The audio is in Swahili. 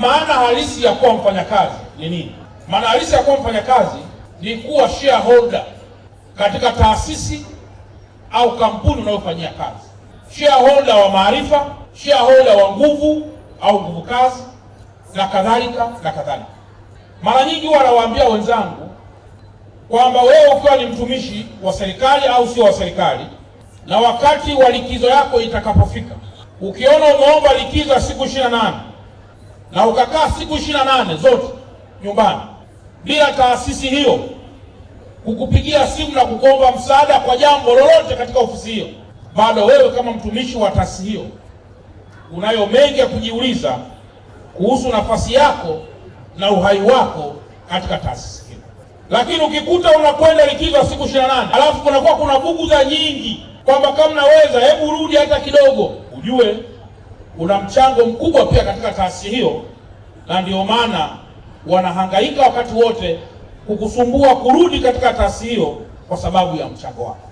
maana halisi ya kuwa mfanyakazi ni nini? Maana halisi ya kuwa mfanyakazi ni kuwa shareholder katika taasisi au kampuni unayofanyia kazi, shareholder wa maarifa, shareholder wa nguvu au nguvu kazi na kadhalika na kadhalika. Mara nyingi huwa nawaambia wenzangu kwamba wewe ukiwa ni mtumishi wa serikali au sio wa serikali, na wakati wa likizo yako itakapofika, ukiona umeomba likizo siku 28 na ukakaa siku 28 zote nyumbani bila taasisi hiyo kukupigia simu na kukuomba msaada kwa jambo lolote katika ofisi hiyo, bado wewe kama mtumishi wa taasisi hiyo unayo mengi ya kujiuliza kuhusu nafasi yako na uhai wako katika taasisi hiyo. Lakini ukikuta unakwenda likizo siku 28 alafu kunakuwa kuna buguza nyingi kwamba kama naweza hebu rudi hata kidogo, ujue una mchango mkubwa pia katika taasisi hiyo, na ndio maana wanahangaika wakati wote kukusumbua kurudi katika taasisi hiyo kwa sababu ya mchango wako.